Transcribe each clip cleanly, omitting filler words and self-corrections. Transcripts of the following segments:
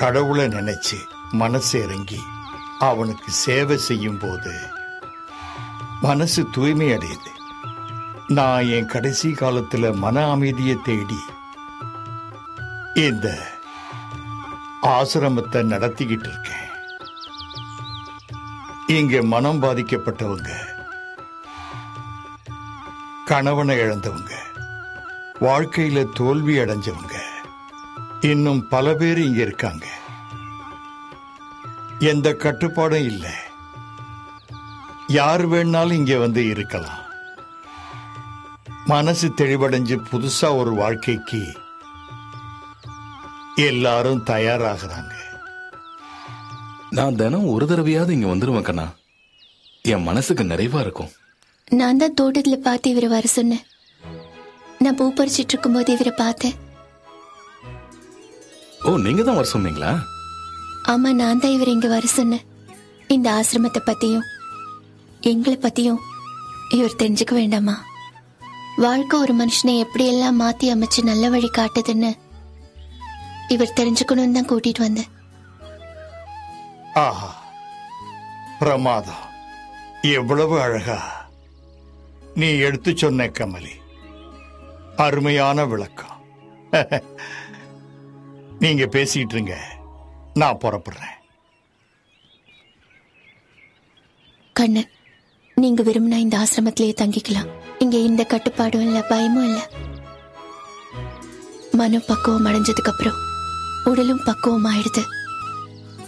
கடவுளை நினைச்சு மனசு இறங்கி அவனுக்கு சேவை செய்யும் போது மனசு தூய்மை அடையுது. நான் என் கடைசி காலத்துல மன அமைதியை தேடி இந்த ஆசிரமத்தை நடத்திக்கிட்டு இருக்கேன். இங்க மனம் பாதிக்கப்பட்டவங்க, கணவனை இழந்தவங்க, வாழ்க்கையில தோல்வி அடைஞ்சவங்க, இன்னும் பல பேர் இங்க இருக்காங்க. எந்த கட்டுப்பாடும் இல்லை. யார் வேணாலும் இங்க வந்து இருக்கலாம். மனசு தெளிவடைஞ்சு புதுசா ஒரு வாழ்க்கைக்கு எல்லாரும் தயாராகிறாங்க. நான் தினம் ஒரு தடவையாவது இங்க வந்துருவேன் கண்ணா. என் மனசுக்கு நிறைவா இருக்கும். நான் தான் தோட்டத்துல பார்த்து இவரை வர சொன்னேன். நான் பூ பறிச்சிட்டு இருக்கும் போது இவரை பார்த்தேன். ஓ, நீங்க தான் வர சொன்னீங்களா? ஆமா, நான் தான் இவரை இங்க வர சொன்னேன். இந்த ஆசிரமத்தை பத்தியும் எங்களை பத்தியும் இவர் தெரிஞ்சுக்க வேண்டாமா? வாழ்க்கை ஒரு மனுஷனை எப்படியெல்லாம் மாத்தி அமைச்சு நல்ல வழி காட்டுதுன்னு இவர் தெரிஞ்சுக்கணும்னு தான் கூட்டிட்டு வந்தேன். ஆஹா, பிரமாதம்! எவ்வளவு அழகா நீ எடுத்து சொன்ன கமலி. அருமையான விளக்கம். நீங்க பேசிட்டு இருங்க, நான் புறப்படுறேன். கண்ணன், நீங்க விரும்பினா இந்த ஆசிரமத்திலேயே தங்கிக்கலாம். இங்க இந்த கட்டுப்பாடும் இல்ல, பயமும் இல்ல. மனம் பக்குவம் அடைஞ்சதுக்கு அப்புறம் உடலும் பக்குவம் ஆயிடுது.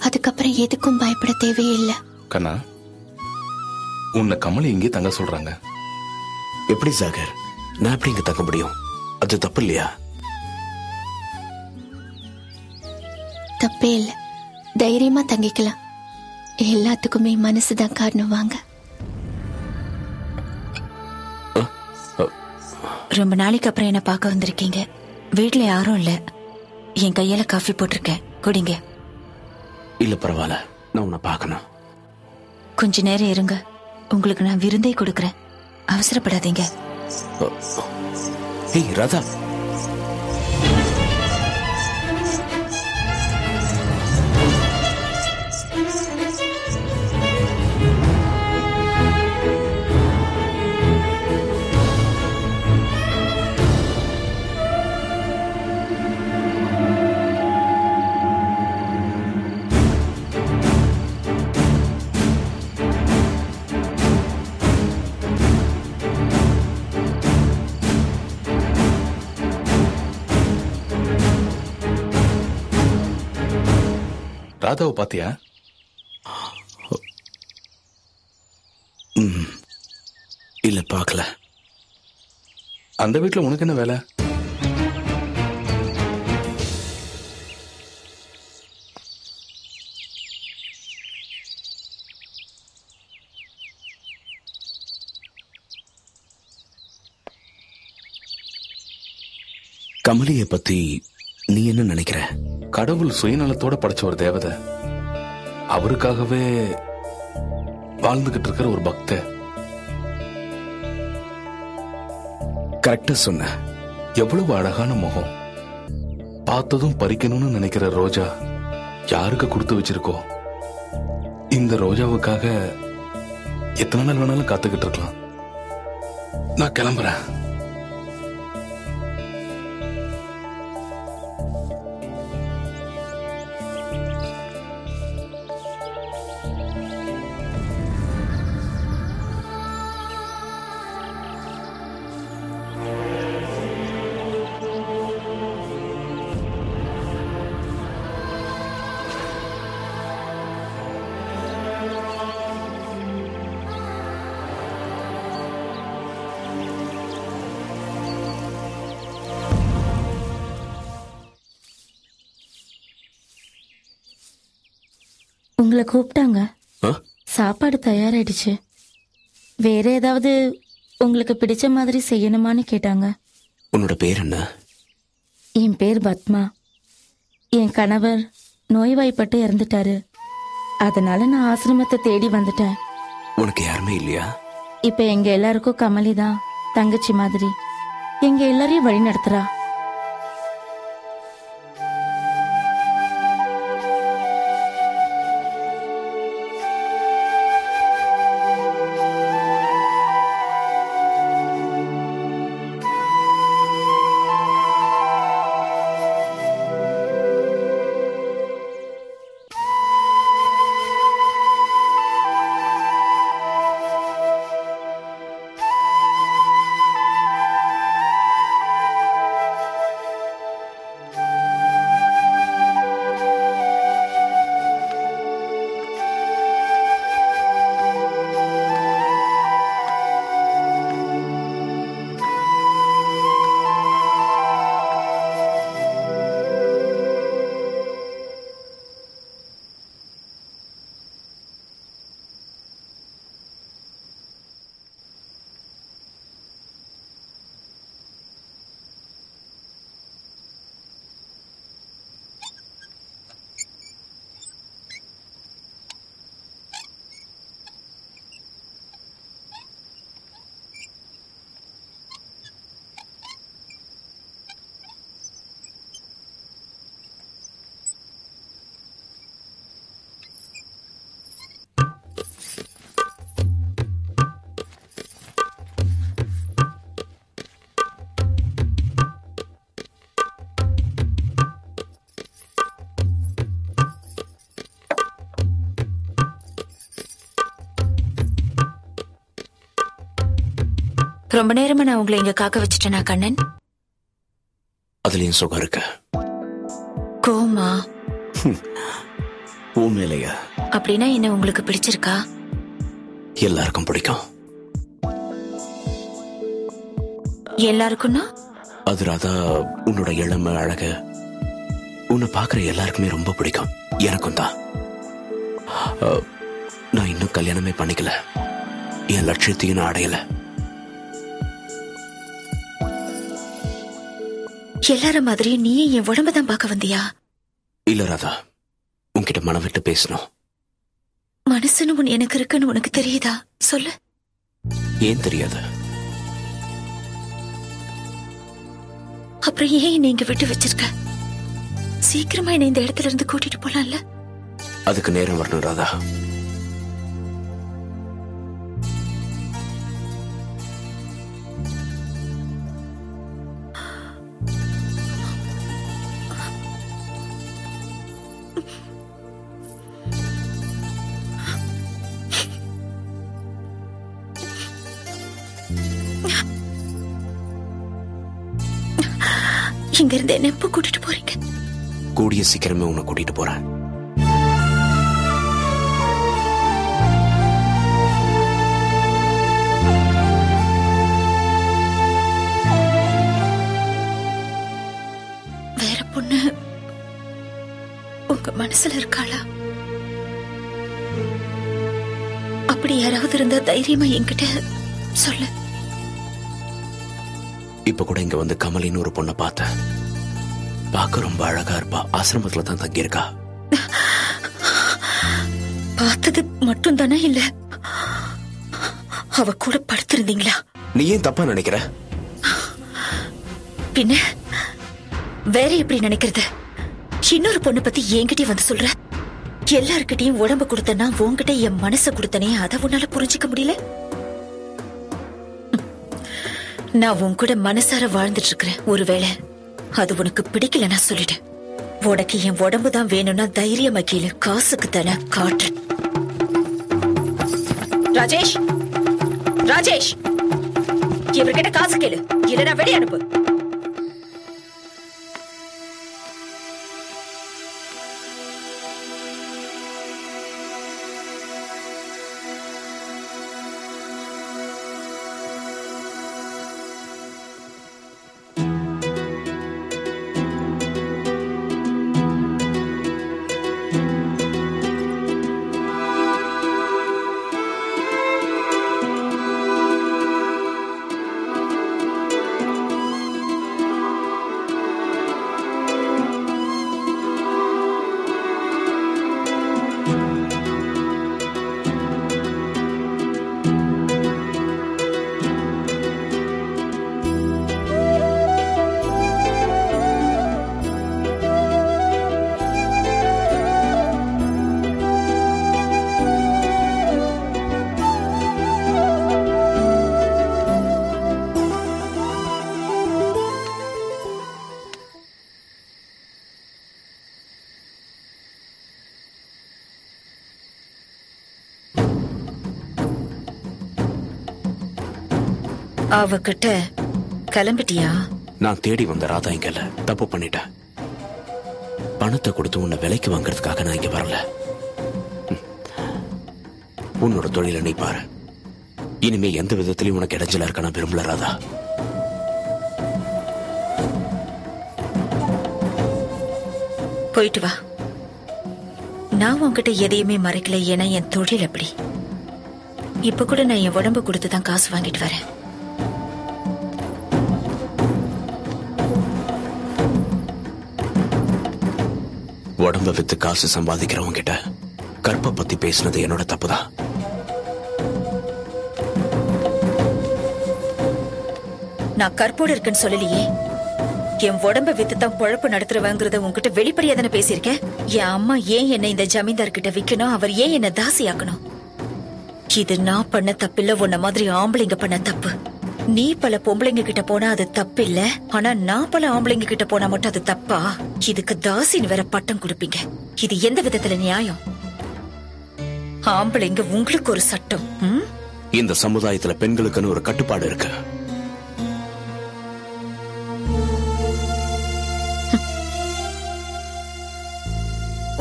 அதுக்கப்புறம் எதுக்கும் பயப்பட தேவையே இல்ல. கண்ணா, உன்னை கமலி இங்கே தங்க சொல்றாங்க. எப்படி சாகர், நான் எப்படி இங்க தங்க முடியும்? அது தப்பு இல்லையா? தப்பே இல்ல, தைரியமா தங்கிக்கலாம். எல்லாத்துக்குமே மனசுதான் காரணம். வாங்க. ரொம்ப நாளைக்கு அப்புறம் என்ன பார்க்க வந்திருக்கீங்க. வீட்டுல யாரும் இல்ல. என் கையால காஃபி போட்டிருக்கேன், குடிங்க. இல்ல பரவாயில்ல, நான் உன்னை பார்க்கணும். கொஞ்ச நேரம் இருங்க, உங்களுக்கு நான் விருந்தே கொடுக்கறேன். அவசரப்படாதீங்க. ஏய் ராதா, ராதாவை பாத்தியா? இல்ல பார்க்கல. அந்த வீட்டுல உனக்கு என்ன வேலை? கமலியை பத்தி நீ என்ன நினைக்கிற? கடவுள் சுயநலத்தோட படைச்ச ஒரு தேவதை. அவருக்காகவே வாழ்ந்துகிட்டு இருக்கிற ஒரு பக்த. கரெக்டா சொன்ன. எவ்வளவு அழகான முகம். பார்த்ததும் பறிக்கணும்னு நினைக்கிற ரோஜா யாருக்கு கொடுத்து வச்சிருக்கோ? இந்த ரோஜாவுக்காக எத்தனை நாள் வேணாலும் காத்துக்கிட்டு இருக்கலாம். நான் கிளம்புறேன். உங்களை கூப்பிட்டாங்க. சாப்பாடு தயாராயிடுச்சு. வேற ஏதாவது உங்களுக்கு பிடிச்ச மாதிரி செய்யணுமான்னு கேட்டாங்க. உன்னோட பேர் என்ன? என் பேர் பத்மா. என் கணவர் நோய்வாய்ப்பட்டு இறந்துட்டாரு. அதனால நான் ஆசிரமத்தை தேடி வந்துட்டேன். உனக்கு யாருமே இல்லையா? இப்ப எங்க எல்லாருக்கும் கமலி தான் தங்கச்சி மாதிரி. எங்க எல்லாரையும் வழி நடத்துறா. ரொம்ப நேரமா நான் உங்களை இங்க காக்க வச்சுட்டேனா கண்ணன்? அதுலயும் சுகம் இருக்கு. கோமா உண்மையிலையா? அப்படின்னா என்ன உங்களுக்கு பிடிச்சிருக்கா? எல்லாருக்கும் பிடிக்கும். எல்லாருக்கும்னா? அது ராதா, உன்னோட இளமை அழகு உன்னை பாக்குற எல்லாருக்குமே ரொம்ப பிடிக்கும். எனக்கும் தான். நான் இன்னும் கல்யாணமே பண்ணிக்கல. என் லட்சியத்தையும் நான் அடையல. எல்லார மாதிரி நீ என் உடம்பதான் பார்க்க வந்தியா? இல்ல ராதா, உன்கிட்ட மனம் விட்டு பேசணும். மனசுன்னு ஒண்ணு எனக்கு இருக்குன்னு உனக்கு தெரியுதா? சொல்லு. ஏன் தெரியாது? அப்புறம் ஏன் நீங்க விட்டு வச்சிருக்க? சீக்கிரமா என்ன இந்த இடத்துல இருந்து கூட்டிட்டு போலாம்ல? அதுக்கு நேரம் வரணும் ராதா. இங்க இருந்து என்ன எப்ப கூட்டிட்டு போறீங்க? கூடிய சீக்கிரமே உன்னை கூட்டிட்டு போறேன். வேற பொண்ணு உங்க மனசுல இருக்காளா? அப்படி யாராவது இருந்தா தைரியமா என்கிட்ட சொல்லு. இப்ப கூட இங்க வந்து கமலின்னு ஒரு பொண்ணை பார்த்தேன். பார்க்க ரொம்ப அழகா இருப்பா. ஆசிரமத்துல தான் தங்கி இருக்கா. பார்த்தது மட்டும் தானே இல்ல, அவ கூட படுத்திருந்தீங்களா? நீ ஏன் தப்பா நினைக்கிற? பின்ன வேற எப்படி நினைக்கிறது? இன்னொரு பொண்ணு பத்தி என்கிட்டயே வந்து சொல்ற. எல்லார்கிட்டயும் உடம்பு கொடுத்தனா உன்கிட்ட என் மனசை கொடுத்தனே, அதை உன்னால புரிஞ்சுக்க முடியல? நான் உன் கூட மனசார வாழ்ந்துட்டு இருக்கிறேன். ஒருவேளை அது உனக்கு பிடிக்கலன்னா சொல்லிடு. உனக்கு என் உடம்பு தான் வேணும்னா தைரியமா கீழே காசுக்கு தானே காட்டு. ராஜேஷ், ராஜேஷ், இவர்கிட்ட காசு கேளு, இல்லைன்னா வெளியே அனுப்பு. அவகிட்ட கிளம்பிட்டியா? நான் தேடி வந்த ராதா இங்க இல்ல. தப்பு பண்ணிட்டேன். பணத்தை கொடுத்து உன்னை விலைக்கு வாங்கறதுக்காக நான் இங்க வரல. உன்னோட தொழிலை நீ பாரு. இனிமே எந்த விதத்திலையும் உனக்கு இடைஞ்சலா இருக்க நான் விரும்பல ராதா. போயிட்டு வா. நான் உன்கிட்ட எதையுமே மறைக்கல. ஏன்னா என் தொழில் அப்படி. இப்ப கூட நான் என் உடம்பு கொடுத்துதான் காசு வாங்கிட்டு வரேன். உடம்ப வித்து காசு சம்பாதிக்கிறவங்க கிட்ட கற்ப பத்தி பேசினது என்னோட தப்புதான். நான் கற்போடு இருக்குன்னு சொல்லலையே. என் உடம்ப வித்து தான் பொழப்பு நடத்துறவங்கிறத உன்கிட்ட வெளிப்படையா தானே பேசியிருக்கேன். என் அம்மா ஏன் என்ன இந்த ஜமீன்தார் கிட்ட விக்கணும், அவர் ஏன் என்ன தாசியாக்கணும்? இது நான் பண்ண தப்பில்ல, உன்ன மாதிரி ஆம்பளைங்க பண்ண தப்பு. நீ பல பொம்பளைங்க கிட்ட போனா அது தப்பு இல்ல, ஆனா நான் பல ஆம்பளைங்க கிட்ட போனா மட்டும் அது தப்பா? இதுக்கு தாசின்னு வேற பட்டம் கொடுப்பீங்க. இது எந்த விதத்துல நியாயம்? ஆம்பளைங்க உங்களுக்கு ஒரு சட்டம். இந்த சமுதாயத்துல பெண்களுக்குன்னு ஒரு கட்டுப்பாடு இருக்கு.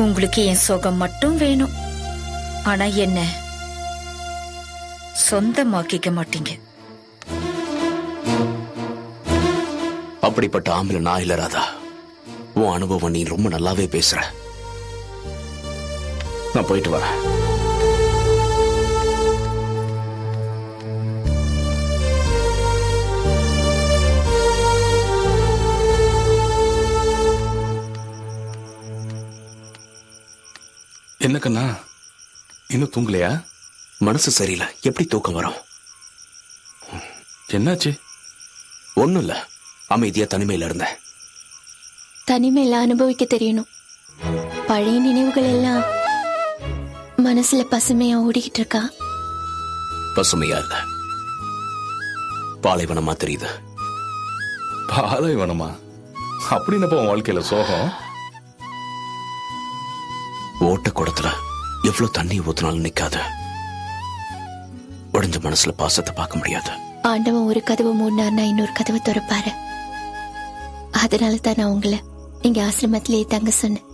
உங்களுக்கு என் சுகம் மட்டும் வேணும். ஆனா என்ன சொந்தமாக்கிக்க மாட்டீங்க. அப்படிப்பட்ட ஆம்பளை நான் இல்ல ராதா. உன் அனுபவம் நீ ரொம்ப நல்லாவே பேசுற. நான் போயிட்டு வரேன். என்ன கண்ணா, இன்னும் தூங்கலையா? மனசு சரியில்லை, எப்படி தூக்கம் வரும்? என்னாச்சு? ஒண்ணும் இல்ல, அமைதியா தனிமையில இருந்தேன். தனிமையில அனுபவிக்க தெரியணும். பழைய நினைவுகள் எல்லாம் மனசுல பசுமையா ஓடிக்கிட்டு இருக்கா? பசுமையா இல்ல, பாலைவனமா தெரியுது. பாலைவனமா? அப்படின்னப்ப உன் வாழ்க்கையில சோகம்? ஓட்ட குடத்துல எவ்வளவு தண்ணி ஊத்தினாலும் நிக்காது. உடைஞ்ச மனசுல பாசத்தை பார்க்க முடியாது. ஆண்டவன் ஒரு கதவை மூடினார்னா இன்னொரு கதவை திறப்பாரு. அதனால தான் நான் உங்களை இங்க ஆசிரமத்திலேயே தங்க சொன்னேன்.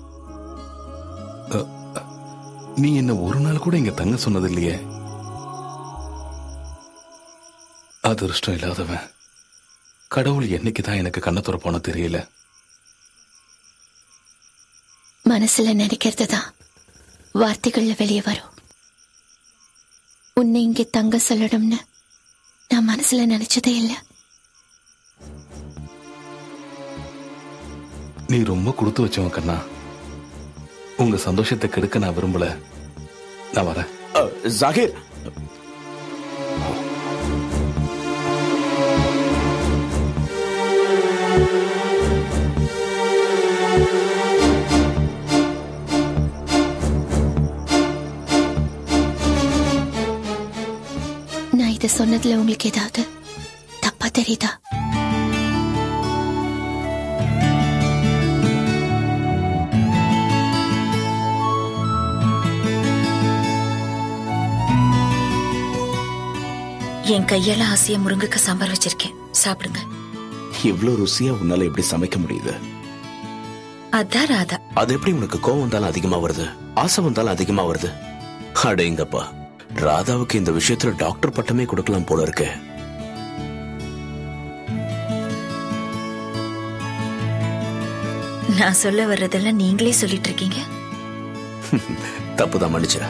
நீ என்ன ஒரு நாள் கூட இங்க தங்க சொன்னது இல்லையே. அதிர்ஷ்டம் இல்லாதவன் கடவுள் என்னைக்குதான் எனக்கு கண்ணை துறப்பானோ தெரியல. மனசுல நினைக்கிறது தான் வார்த்தைகள்ல வெளியே வரும். உன்னை இங்க தங்க சொல்லணும்னு நான் மனசுல நினைச்சதே இல்லை. நீ ரொம்ப கொடுத்து வச்சவன் கண்ணா. உங்க சந்தோஷத்தை கெடுக்க நான் விரும்பல. நான் வரேன். ஜாகிர், நான் இதை சொன்னதுல உங்களுக்கு ஏதாவது தப்பா தெரியுதா? என் கையால ஆசையா முருங்கைக்காய் சாம்பார் வச்சிருக்கேன், சாப்பிடுங்க. இவ்வளவு ருசியா உன்னால எப்படி சமைக்க முடியுது? அதான் ராதா. அது எப்படி உனக்கு கோவம் வந்தாலும் அதிகமா வருது, ஆசை வந்தாலும் அதிகமா வருது? அடேங்கப்பா, ராதாவுக்கு இந்த விஷயத்துல டாக்டர் பட்டமே கொடுக்கலாம் போல இருக்கு. நான் சொல்ல வர்றதெல்லாம் நீங்களே சொல்லிட்டு இருக்கீங்க. தப்புதான், மன்னிச்சிட.